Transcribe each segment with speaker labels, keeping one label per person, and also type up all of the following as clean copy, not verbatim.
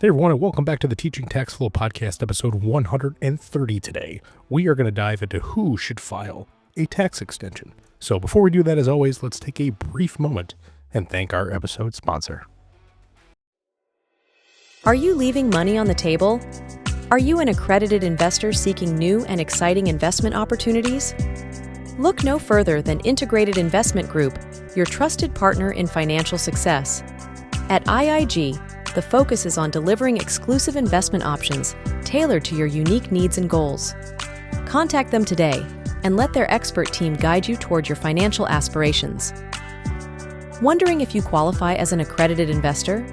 Speaker 1: Hey everyone, and welcome back to the Teaching Tax Flow Podcast, episode 130 today. We are going to dive into who should file a tax extension. So before we do that, as always, let's take a brief moment and thank our episode sponsor.
Speaker 2: Are you leaving money on the table? Are you an accredited investor seeking new and exciting investment opportunities? Look no further than Integrated Investment Group, your trusted partner in financial success. At IIG, the focus is on delivering exclusive investment options tailored to your unique needs and goals. Contact them today and let their expert team guide you toward your financial aspirations. Wondering if you qualify as an accredited investor?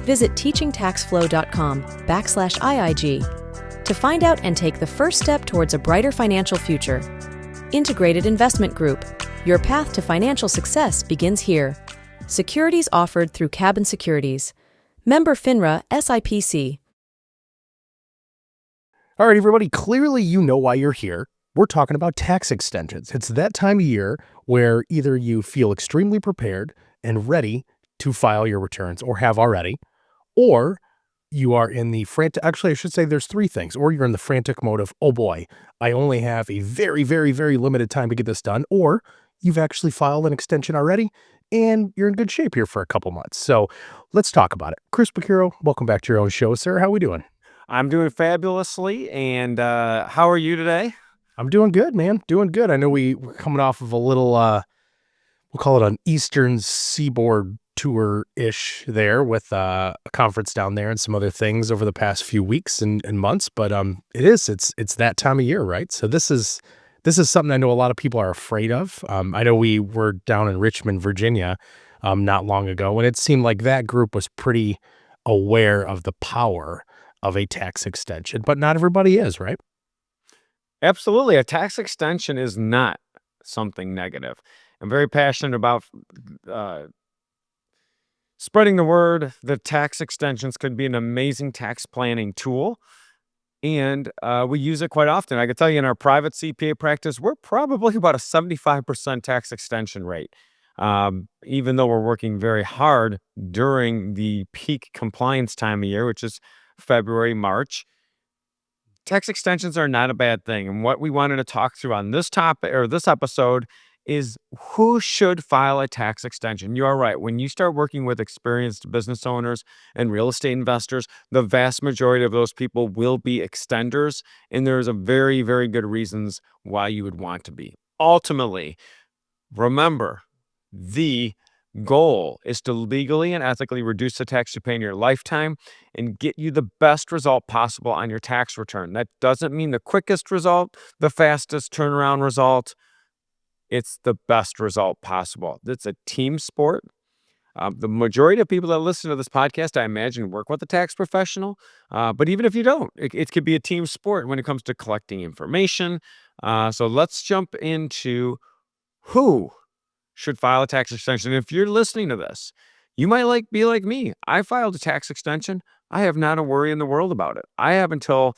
Speaker 2: Visit teachingtaxflow.com/IIG to find out and take the first step towards a brighter financial future. Integrated Investment Group, your path to financial success begins here. Securities offered through Cabin Securities. Member FINRA SIPC.
Speaker 1: All right, everybody, clearly you know why you're here. We're talking about tax extensions. It's that time of year where either you feel extremely prepared and ready to file your returns or have already, or you are in the frantic, actually I should say there's three things, or you're in the frantic mode of, oh boy, I only have a very, very, very limited time to get this done, or you've actually filed an extension already and you're in good shape here for a couple months. So let's talk about it. Chris Bacchero, welcome back to your own show, sir. How are we doing?
Speaker 3: I'm doing fabulously. And how are you today?
Speaker 1: I'm doing good, man. Doing good. I know we're coming off of a little, we'll call it an Eastern Seaboard tour-ish there with a conference down there and some other things over the past few weeks and months. But it's that time of year, right? So this is something I know a lot of people are afraid of. I know we were down in Richmond, Virginia, not long ago, and it seemed like that group was pretty aware of the power of a tax extension, but not everybody is, right?
Speaker 3: Absolutely. A tax extension is not something negative. I'm very passionate about spreading the word that tax extensions could be an amazing tax planning tool. And we use it quite often. I can tell you in our private CPA practice, we're probably about a 75% tax extension rate, even though we're working very hard during the peak compliance time of year, which is February, March. Tax extensions are not a bad thing. And what we wanted to talk through on this topic or this episode is who should file a tax extension. You are right. When you start working with experienced business owners and real estate investors, the vast majority of those people will be extenders. And there's a very, very good reasons why you would want to be. Ultimately, remember, the goal is to legally and ethically reduce the tax you pay in your lifetime and get you the best result possible on your tax return. That doesn't mean the quickest result, the fastest turnaround result. It's the best result possible. It's a team sport. The majority of people that listen to this podcast, I imagine, work with a tax professional. But even if you don't, it could be a team sport when it comes to collecting information. So let's jump into who should file a tax extension. If you're listening to this, you might be like me. I filed a tax extension. I have not a worry in the world about it. I have until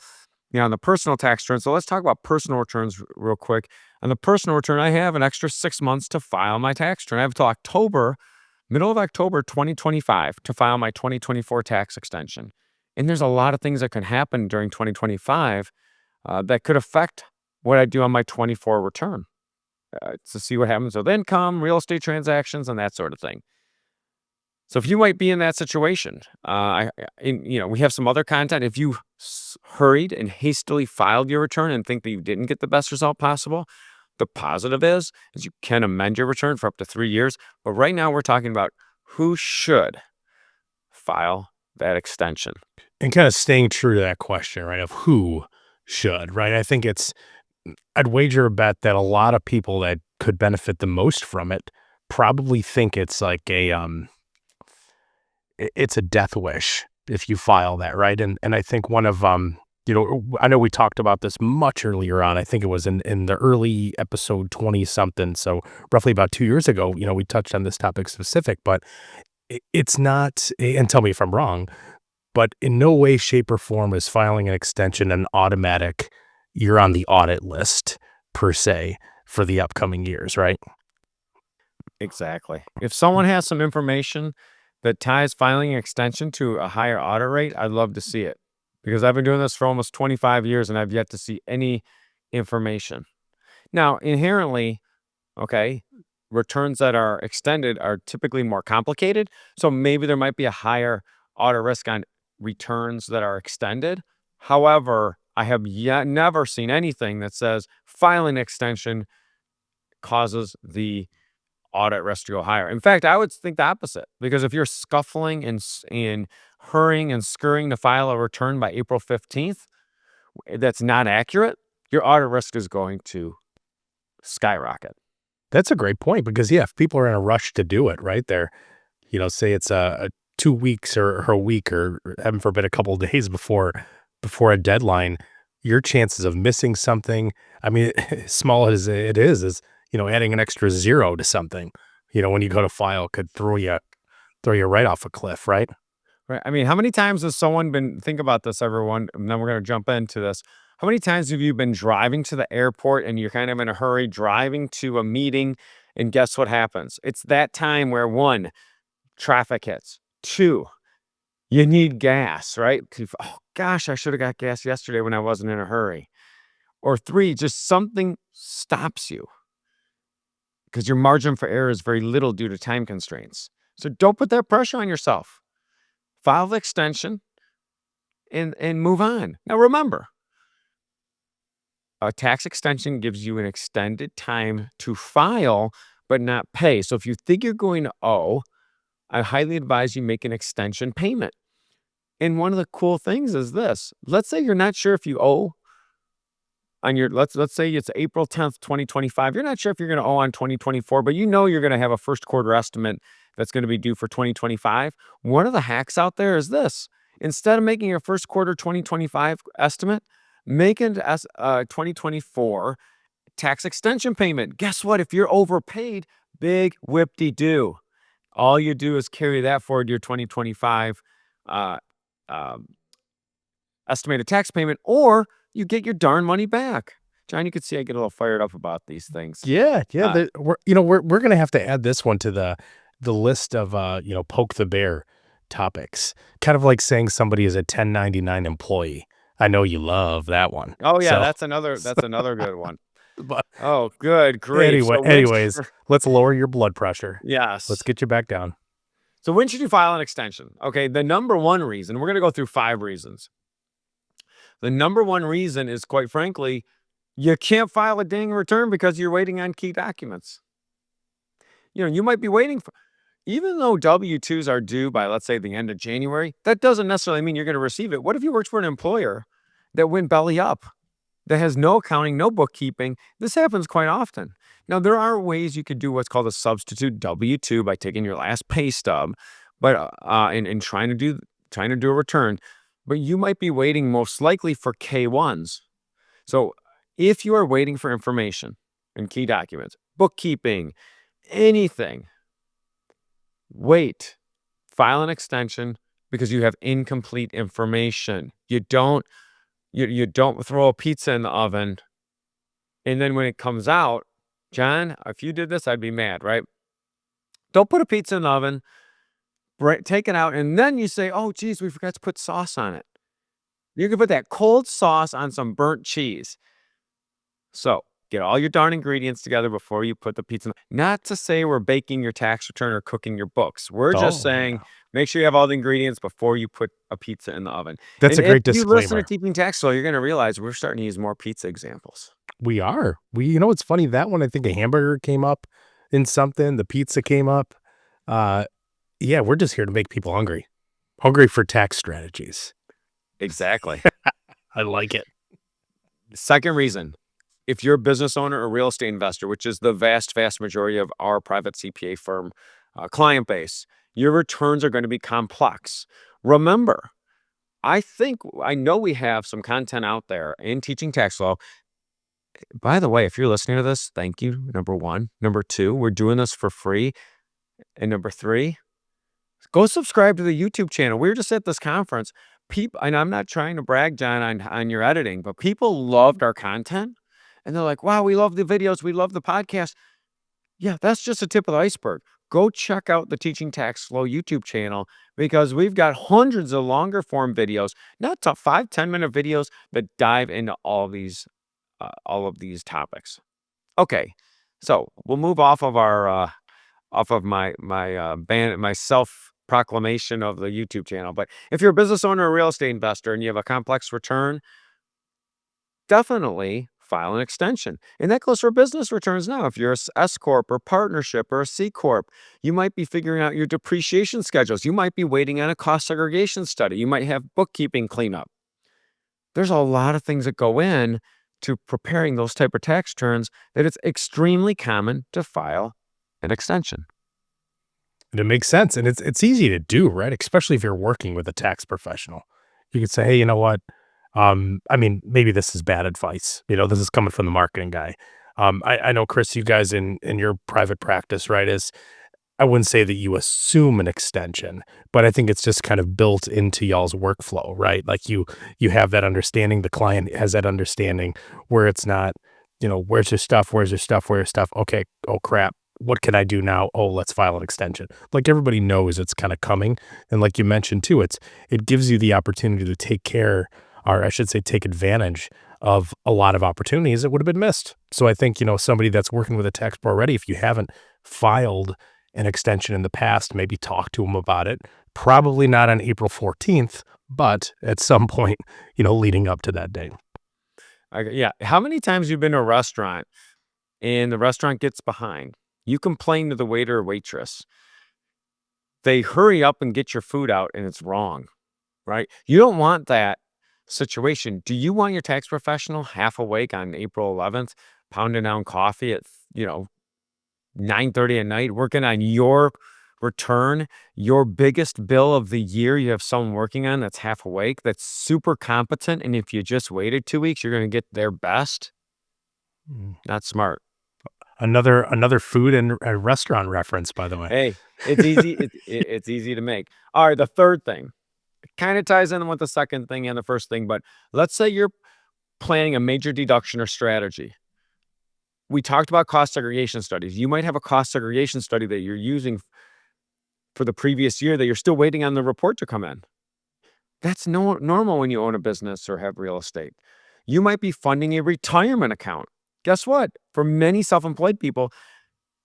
Speaker 3: on the personal tax return. So let's talk about personal returns real quick. On the personal return, I have an extra 6 months to file my tax return. I have until middle of October 2025 to file my 2024 tax extension. And there's a lot of things that can happen during 2025 that could affect what I do on my 24 return to see what happens with income, real estate transactions, and that sort of thing. So if you might be in that situation, we have some other content. If you hurried and hastily filed your return and think that you didn't get the best result possible, the positive is you can amend your return for up to 3 years. But right now we're talking about who should file that extension.
Speaker 1: And kind of staying true to that question, right, of who should, right? I think I'd wager a bet that a lot of people that could benefit the most from it probably think it's like it's a death wish if you file that, right? And I think one of I know we talked about this much earlier on. I think it was in the early episode 20 something. So roughly about 2 years ago, we touched on this topic specific, but it's not, and tell me if I'm wrong, but in no way, shape or form is filing an extension an automatic, you're on the audit list per se for the upcoming years, right?
Speaker 3: Exactly. If someone has some information that ties filing an extension to a higher audit rate, I'd love to see it, because I've been doing this for almost 25 years and I've yet to see any information. Now, inherently, okay, returns that are extended are typically more complicated. So maybe there might be a higher audit risk on returns that are extended. However, I have yet never seen anything that says filing extension causes the audit risk to go higher. In fact, I would think the opposite, because if you're scuffling and hurrying and scurrying to file a return by April 15th, that's not accurate, your audit risk is going to skyrocket.
Speaker 1: That's a great point because, yeah, if people are in a rush to do it, right? They're, say it's a 2 weeks or a week or heaven forbid a couple of days before a deadline, your chances of missing something, I mean, as small as it is, adding an extra zero to something, when you go to file could throw you right off a cliff, right?
Speaker 3: Right. I mean, how many times has someone been, think about this, everyone, and then we're going to jump into this. How many times have you been driving to the airport and you're kind of in a hurry, driving to a meeting, and guess what happens? It's that time where, one, traffic hits. Two, you need gas, right? Oh gosh, I should have got gas yesterday when I wasn't in a hurry. Or three, just something stops you because your margin for error is very little due to time constraints. So don't put that pressure on yourself. File the extension and move on. Now remember, a tax extension gives you an extended time to file but not pay. So if you think you're going to owe, I highly advise you make an extension payment. And one of the cool things is this. Let's say you're not sure if you owe on your, let's say it's April 10th, 2025. You're not sure if you're going to owe on 2024, but you're going to have a first quarter estimate that's going to be due for 2025. One of the hacks out there is this. Instead of making your first quarter 2025 estimate, make an 2024 tax extension payment. Guess what? If you're overpaid, big whip-de-doo. All you do is carry that forward to your 2025 estimated tax payment, or you get your darn money back. John, you can see I get a little fired up about these things.
Speaker 1: Yeah. We're gonna have to add this one to the list of poke the bear topics. Kind of like saying somebody is a 1099 employee. I know you love that one.
Speaker 3: Oh yeah,
Speaker 1: So,
Speaker 3: that's another good one.
Speaker 1: but
Speaker 3: Oh, good grief.
Speaker 1: anyways, let's lower your blood pressure.
Speaker 3: Yes.
Speaker 1: Let's get you back down.
Speaker 3: So when should you file an extension? Okay, the number one reason, we're going to go through 5 reasons. The number one reason is, quite frankly, you can't file a dang return because you're waiting on key documents. You might be waiting for, even though W-2s are due by, let's say, the end of January, that doesn't necessarily mean you're going to receive it. What if you worked for an employer that went belly up, that has no accounting, no bookkeeping? This happens quite often. Now, there are ways you could do what's called a substitute W-2 by taking your last pay stub, but and trying to do a return. But you might be waiting most likely for K-1s. So if you are waiting for information and key documents, bookkeeping, anything, wait, file an extension because you have incomplete information. You don't throw a pizza in the oven, and then when it comes out, John, if you did this, I'd be mad, right? Don't put a pizza in the oven, take it out, and then you say, oh, geez, we forgot to put sauce on it. You can put that cold sauce on some burnt cheese. So get all your darn ingredients together before you put the pizza in. Not to say we're baking your tax return or cooking your books. We're just saying make sure you have all the ingredients before you put a pizza in the oven.
Speaker 1: That's a great
Speaker 3: disclaimer. If you listen to
Speaker 1: disclaimer.
Speaker 3: Keeping Tax Law, you're going to realize we're starting to use more pizza examples.
Speaker 1: We are. It's funny, that one, I think a hamburger came up in something, the pizza came up. Yeah, we're just here to make people hungry for tax strategies.
Speaker 3: Exactly.
Speaker 1: I like it.
Speaker 3: Second reason, if you're a business owner or real estate investor, which is the vast majority of our private CPA firm client base, your returns are going to be complex. Remember, I know we have some content out there in Teaching Tax Law. By the way, if you're listening to this, thank you, number one. Number two, we're doing this for free. And number three, go subscribe to the YouTube channel. We were just at this conference. And I'm not trying to brag, John, on your editing, but people loved our content. And they're like, wow, we love the videos. We love the podcast. Yeah, that's just the tip of the iceberg. go check out the Teaching Tax Flow YouTube channel because we've got hundreds of longer form videos, not 5-10 minute videos that dive into all of these topics. Okay, so we'll move off of my self proclamation of the YouTube channel. But if you're a business owner or real estate investor and you have a complex return, definitely file an extension. And that goes for business returns now. If you're a S corp or partnership or a C corp, you might be figuring out your depreciation schedules. You might be waiting on a cost segregation study. You might have bookkeeping cleanup. There's a lot of things that go in to preparing those type of tax returns that it's extremely common to file an extension.
Speaker 1: And it makes sense, and it's easy to do, right? Especially if you're working with a tax professional. You could say, "Hey, you know what? I mean, maybe this is bad advice. This is coming from the marketing guy. I know, Chris, you guys in your private practice, right, is I wouldn't say that you assume an extension, but I think it's just kind of built into y'all's workflow, right? Like you have that understanding, the client has that understanding where it's not, where's your stuff? Where's your stuff? Where's your stuff? Okay, oh crap. What can I do now? Oh, let's file an extension. Like everybody knows it's kind of coming. And like you mentioned too, it gives you the opportunity to take care, or I should say take advantage of a lot of opportunities that would have been missed. So I think, somebody that's working with a tax pro already, if you haven't filed an extension in the past, maybe talk to them about it. Probably not on April 14th, but at some point, leading up to that date.
Speaker 3: Yeah. How many times you've been to a restaurant and the restaurant gets behind? You complain to the waiter or waitress. They hurry up and get your food out and it's wrong, right? You don't want that situation. Do you want your tax professional half awake on April 11th, pounding down coffee at, 9:30 at night, working on your return, your biggest bill of the year? You have someone working on that's half awake, that's super competent. And if you just waited 2 weeks, you're going to get their best. Not smart.
Speaker 1: Another food and restaurant reference, by the way.
Speaker 3: Hey, it's easy. It's easy to make. All right, the third thing kind of ties in with the second thing and the first thing, but let's say you're planning a major deduction or strategy. We talked about cost segregation studies. You might have a cost segregation study that you're using for the previous year that you're still waiting on the report to come in. That's normal when you own a business or have real estate. You might be funding a retirement account. Guess what? For many self-employed people,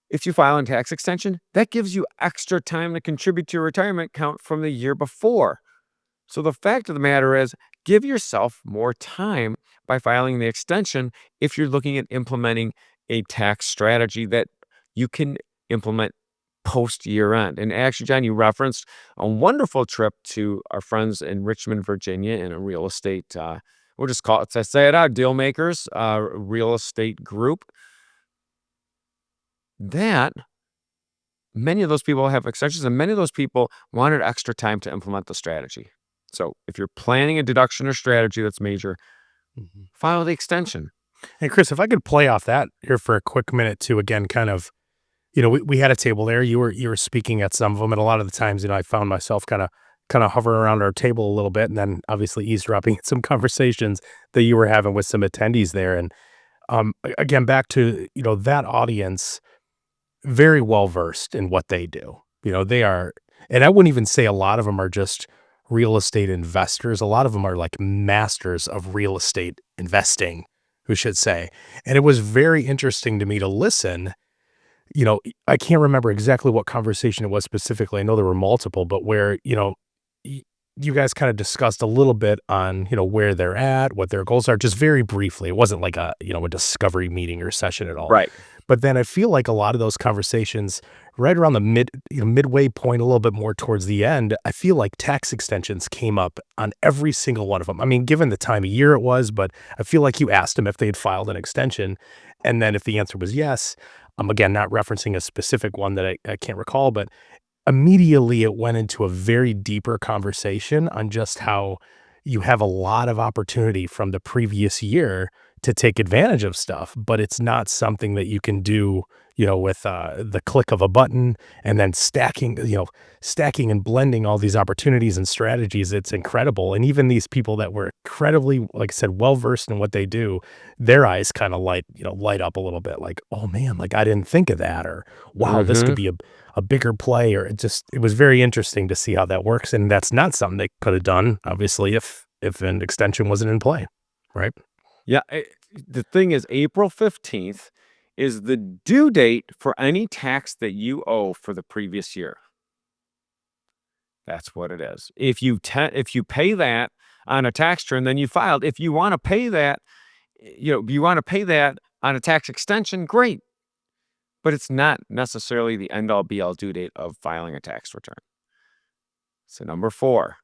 Speaker 3: if you file a tax extension, that gives you extra time to contribute to your retirement account from the year before. So the fact of the matter is, give yourself more time by filing the extension if you're looking at implementing a tax strategy that you can implement post year end. And actually, John, you referenced a wonderful trip to our friends in Richmond, Virginia, in a real estate, we'll just call it, say it out, Deal Makers real estate group. That many of those people have extensions, and many of those people wanted extra time to implement the strategy. So if you're planning a deduction or strategy that's major, file the extension.
Speaker 1: Hey, Chris, if I could play off that here for a quick minute too, again, kind of, we had a table there. You were speaking at some of them, and a lot of the times, I found myself kind of hovering around our table a little bit, and then obviously eavesdropping at some conversations that you were having with some attendees there. And again, back to that audience, very well versed in what they do. They are, and I wouldn't even say a lot of them are just real estate investors. A lot of them are like masters of real estate investing, we should say. And it was very interesting to me to listen. I can't remember exactly what conversation it was specifically. I know there were multiple, but where, you guys kind of discussed a little bit on, where they're at, what their goals are, just very briefly. It wasn't like a discovery meeting or session at all.
Speaker 3: Right.
Speaker 1: But then I feel like a lot of those conversations right around the midway point, a little bit more towards the end, I feel like tax extensions came up on every single one of them. I mean, given the time of year it was, but I feel like you asked them if they had filed an extension. And then if the answer was yes, again, not referencing a specific one that I can't recall, but immediately it went into a very deeper conversation on just how you have a lot of opportunity from the previous year to take advantage of stuff, but it's not something that you can do, with the click of a button and then stacking and blending all these opportunities and strategies. It's incredible. And even these people that were incredibly, like I said, well versed in what they do, their eyes kind of light up a little bit, like, oh man, like I didn't think of that, or wow, this could
Speaker 3: Mhm.
Speaker 1: be a bigger play, or it was very interesting to see how that works. And that's not something they could have done, obviously, if an extension wasn't in play, right?
Speaker 3: Yeah, the thing is April 15th is the due date for any tax that you owe for the previous year. That's what it is. If you pay that on a tax return, then you filed. If you wanna pay that, you wanna pay that on a tax extension, great, but it's not necessarily the end all be all due date of filing a tax return. So number 4,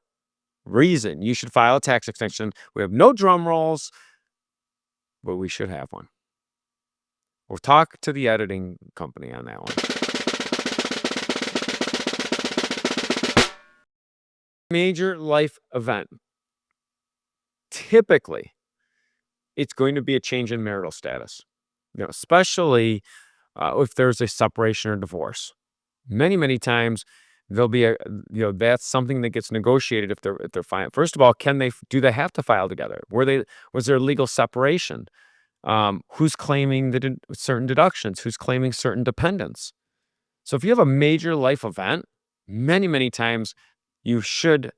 Speaker 3: reason you should file a tax extension. We have no drum rolls, but we should have one. We'll talk to the editing company on that one. Major life event. Typically, it's going to be a change in marital status. Especially if there's a separation or divorce. Many, many times there'll be that's something that gets negotiated if they're fine. First of all, do they have to file together? Was there legal separation? Who's claiming certain deductions? Who's claiming certain dependents? So if you have a major life event, many, many times you should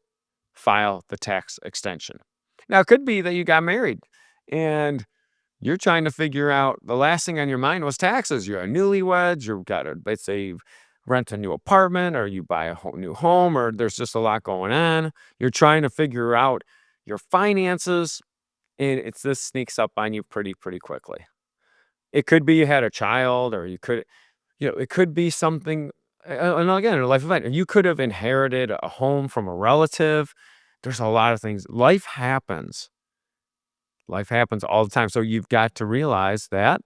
Speaker 3: file the tax extension. Now, it could be that you got married and you're trying to figure out the last thing on your mind was taxes. You're a newlywed, let's say, rent a new apartment, or you buy a whole new home, or there's just a lot going on. You're trying to figure out your finances, and this sneaks up on you pretty quickly. It could be you had a child, or it could be something, and again, a life event. You could have inherited a home from a relative. There's a lot of things. Life happens. Life happens all the time. So you've got to realize that,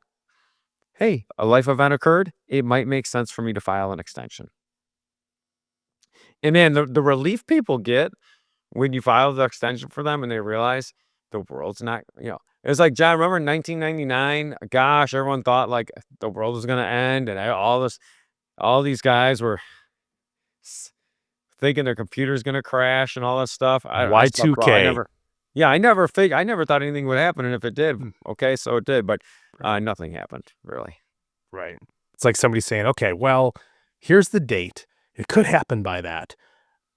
Speaker 3: hey, a life event occurred. It might make sense for me to file an extension. And man, the relief people get when you file the extension for them and they realize the world's not, it was like, John, remember in 1999? Gosh, everyone thought like the world was going to end, and all these guys were s- thinking their computer's going to crash and all that stuff. I slept wrong.
Speaker 1: Y2K.
Speaker 3: Yeah, I never thought anything would happen, and if it did, okay, so it did, but nothing happened really.
Speaker 1: Right. It's like somebody saying, okay, well, here's the date. It could happen by that,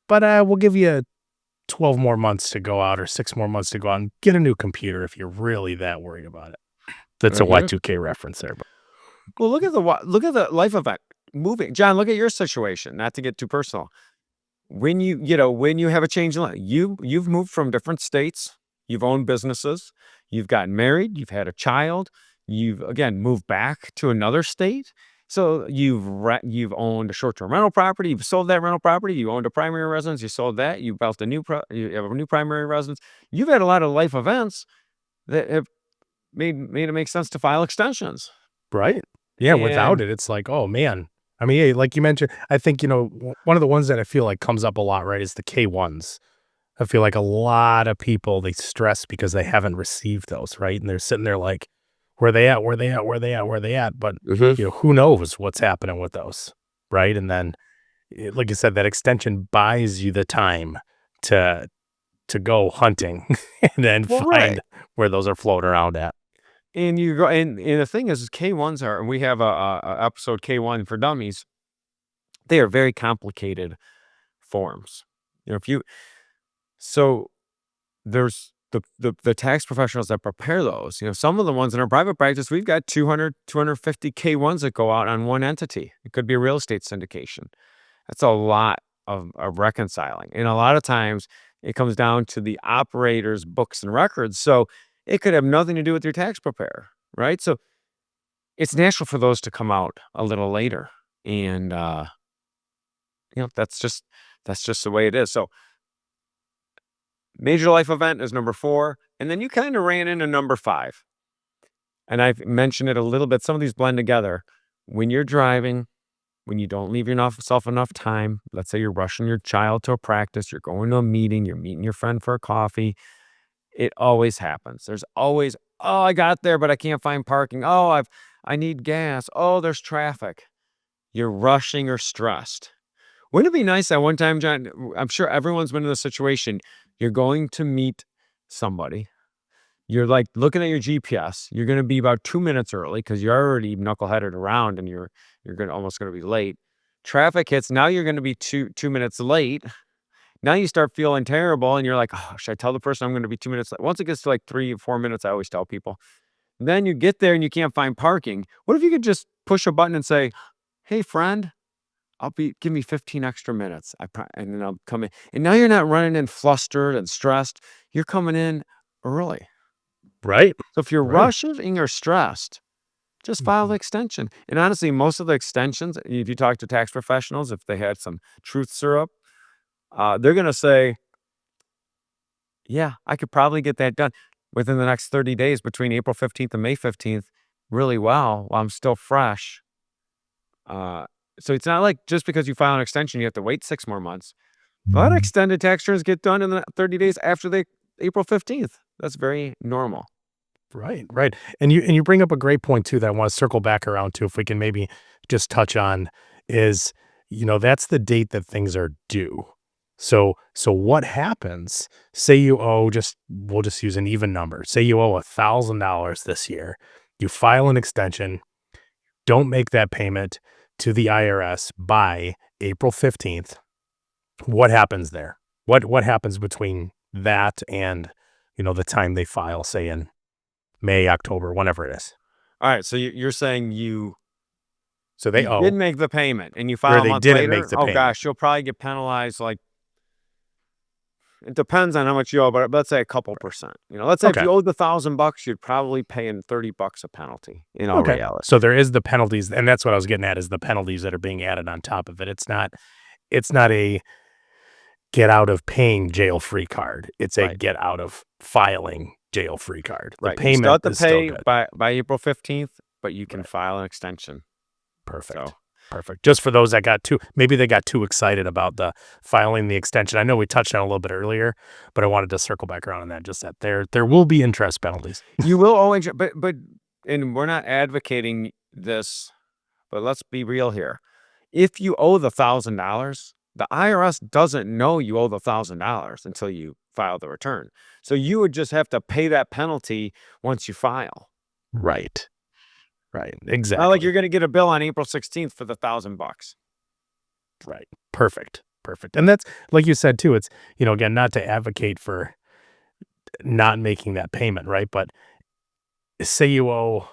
Speaker 1: but we'll give you 12 more months to go out, or 6 more months to go out and get a new computer if you're really that worried about it. That's a
Speaker 3: Mhm.
Speaker 1: Y2K reference there. But
Speaker 3: Well, look at the life event moving. John, look at your situation. Not to get too personal. When you have a change in life, you've moved from different states. You've owned businesses. You've gotten married. You've had a child. You've again moved back to another state. So you've owned a short-term rental property. You've sold that rental property. You owned a primary residence. You sold that. You built you have a new primary residence. You've had a lot of life events that have made it make sense to file extensions.
Speaker 1: right. Yeah. Without
Speaker 3: And
Speaker 1: it, it's like, oh man. I mean, yeah, like you mentioned, I think, one of the ones that I feel like comes up a lot, right, is the K1s. I feel like a lot of people, they stress because they haven't received those, right? And they're sitting there like, where they at? Where they at? Where they at? Where they at? But,
Speaker 3: Mhm.
Speaker 1: who knows what's happening with those, right? And then, like you said, that extension buys you the time to go hunting and then
Speaker 3: Well,
Speaker 1: find
Speaker 3: right.
Speaker 1: where those are floating around at.
Speaker 3: And you go and the thing is K1s are, and we have a episode K1 for dummies. They are very complicated forms. If you so there's the tax professionals that prepare those. Some of the ones in our private practice, we've got 250 K1s that go out on one entity. It could be a real estate syndication. That's a lot of reconciling. And a lot of times it comes down to the operator's books and records. So it could have nothing to do with your tax preparer, right? So it's natural for those to come out a little later. And that's just the way it is. So major life event is number 4. And then you kind of ran into number 5. And I've mentioned it a little bit. Some of these blend together. When you're driving, when you don't leave yourself enough time, let's say you're rushing your child to a practice, you're going to a meeting, you're meeting your friend for a coffee, it always happens. There's always, oh, I got there, but I can't find parking. Oh, I need gas. Oh, there's traffic. You're rushing or stressed. Wouldn't it be nice that one time, John? I'm sure everyone's been in this situation. You're going to meet somebody. You're like looking at your GPS. You're going to be about 2 minutes early because you're already knuckleheaded around and you're almost going to be late. Traffic hits. Now you're going to be two minutes late. Now you start feeling terrible and you're like, oh, should I tell the person I'm going to be 2 minutes late? Once it gets to like 3 or 4 minutes, I always tell people. Then you get there and you can't find parking. What if you could just push a button and say, hey, friend, give me 15 extra minutes. And then I'll come in. And now you're not running in flustered and stressed. You're coming in early.
Speaker 1: Right.
Speaker 3: So if you're
Speaker 1: Right.
Speaker 3: rushing or stressed, just file the extension. And honestly, most of the extensions, if you talk to tax professionals, if they had some truth syrup, they're going to say, yeah, I could probably get that done within the next 30 days between April 15th and May 15th really well while I'm still fresh. So it's not like just because you file an extension, you have to wait 6 more months. A lot of extended tax returns get done in the 30 days after April 15th. That's very normal.
Speaker 1: Right, right. And you bring up a great point too that I want to circle back around to, if we can maybe just touch on, is, that's the date that things are due. So what happens, say you owe, we'll just use an even number. Say you owe $1,000 this year. You file an extension, don't make that payment to the IRS by April 15th. What happens there? What happens between that and, the time they file, say in May, October, whenever it is?
Speaker 3: All right. So you're saying
Speaker 1: So they
Speaker 3: you did make the payment and you
Speaker 1: Or
Speaker 3: file a
Speaker 1: they
Speaker 3: month
Speaker 1: didn't
Speaker 3: later?
Speaker 1: make the
Speaker 3: Oh
Speaker 1: payment.
Speaker 3: gosh, you'll probably get penalized. Like, it depends on how much you owe, but let's say a couple percent. Let's say if
Speaker 1: Okay.
Speaker 3: you owed the $1,000, you'd probably pay in $30 a penalty in all reality.
Speaker 1: So there is the penalties, and that's what I was getting at, is the penalties that are being added on top of it. It's not a get out of paying jail free card. It's a
Speaker 3: Right.
Speaker 1: get out of filing jail free card. The
Speaker 3: Right. You
Speaker 1: payment
Speaker 3: still have to
Speaker 1: is still
Speaker 3: pay
Speaker 1: good.
Speaker 3: by April 15th, but you can file an extension.
Speaker 1: Perfect.
Speaker 3: So
Speaker 1: Perfect. Just for those that maybe they got too excited about the filing the extension. I know we touched on it a little bit earlier, but I wanted to circle back around on that. Just that there will be interest penalties.
Speaker 3: you will owe interest, but and we're not advocating this, but let's be real here. If you owe the $1,000, the IRS doesn't know you owe the $1,000 until you file the return. So you would just have to pay that penalty once you file.
Speaker 1: Right. Right. Exactly.
Speaker 3: Not like you're going to get a bill on April 16th for the $1,000.
Speaker 1: Right. Perfect. And that's, like you said too, it's, again, not to advocate for not making that payment, right? But say you owe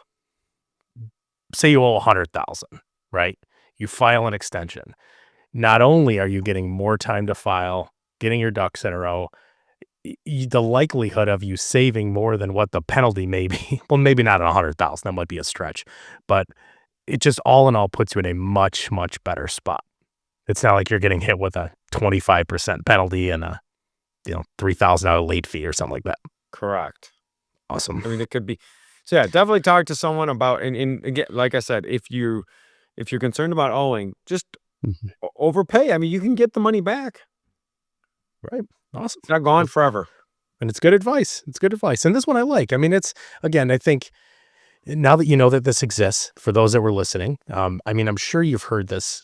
Speaker 1: 100,000, right? You file an extension. Not only are you getting more time to file, getting your ducks in a row, the likelihood of you saving more than what the penalty may be, well, maybe not at 100,000, that might be a stretch, but it just all in all puts you in a much, much better spot. It's not like you're getting hit with a 25% penalty and a, $3,000 late fee or something like that.
Speaker 3: Correct.
Speaker 1: Awesome.
Speaker 3: I mean, it could be. So yeah, definitely talk to someone about, and again, like I said, if you're concerned about owing, just overpay. I mean, you can get the money back.
Speaker 1: Right. Awesome.
Speaker 3: It's not gone forever.
Speaker 1: And it's good advice. And this one I like. I mean, it's, again, I think now that you know that this exists, for those that were listening, I mean, I'm sure you've heard this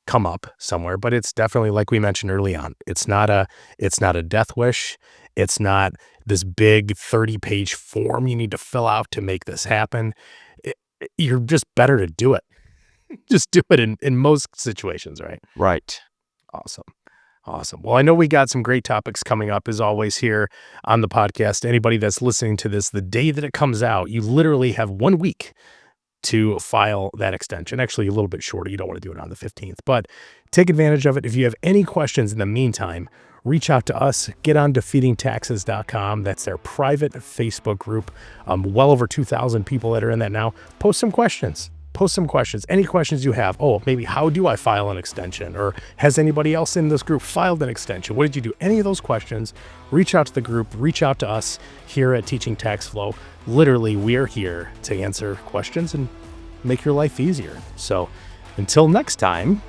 Speaker 1: come up somewhere, but it's definitely, like we mentioned early on, it's not a death wish. It's not this big 30-page form you need to fill out to make this happen. You're just better to do it. Just do it in most situations, right?
Speaker 3: Right.
Speaker 1: Awesome. Well, I know we got some great topics coming up, as always, here on the podcast. Anybody that's listening to this, the day that it comes out, you literally have 1 week to file that extension. Actually, a little bit shorter. You don't want to do it on the 15th, but take advantage of it. If you have any questions in the meantime, reach out to us. Get on defeatingtaxes.com. That's their private Facebook group. Well over 2,000 people that are in that now. Post some questions. Any questions you have. Oh, maybe how do I file an extension? Or has anybody else in this group filed an extension? What did you do? Any of those questions, reach out to the group, reach out to us here at Teaching Tax Flow. Literally, we are here to answer questions and make your life easier. So until next time,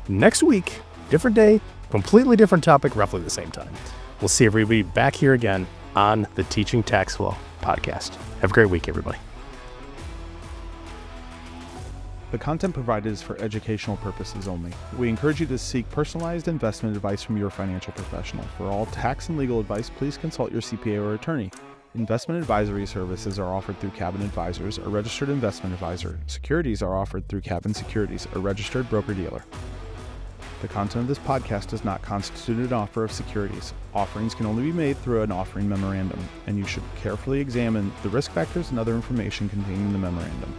Speaker 1: next week, different day, completely different topic, roughly the same time. We'll see everybody back here again on the Teaching Tax Flow podcast. Have a great week, everybody.
Speaker 4: The content provided is for educational purposes only. We encourage you to seek personalized investment advice from your financial professional. For all tax and legal advice, please consult your CPA or attorney. Investment advisory services are offered through Cabin Advisors, a registered investment advisor. Securities are offered through Cabin Securities, a registered broker-dealer. The content of this podcast does not constitute an offer of securities. Offerings can only be made through an offering memorandum, and you should carefully examine the risk factors and other information contained in the memorandum.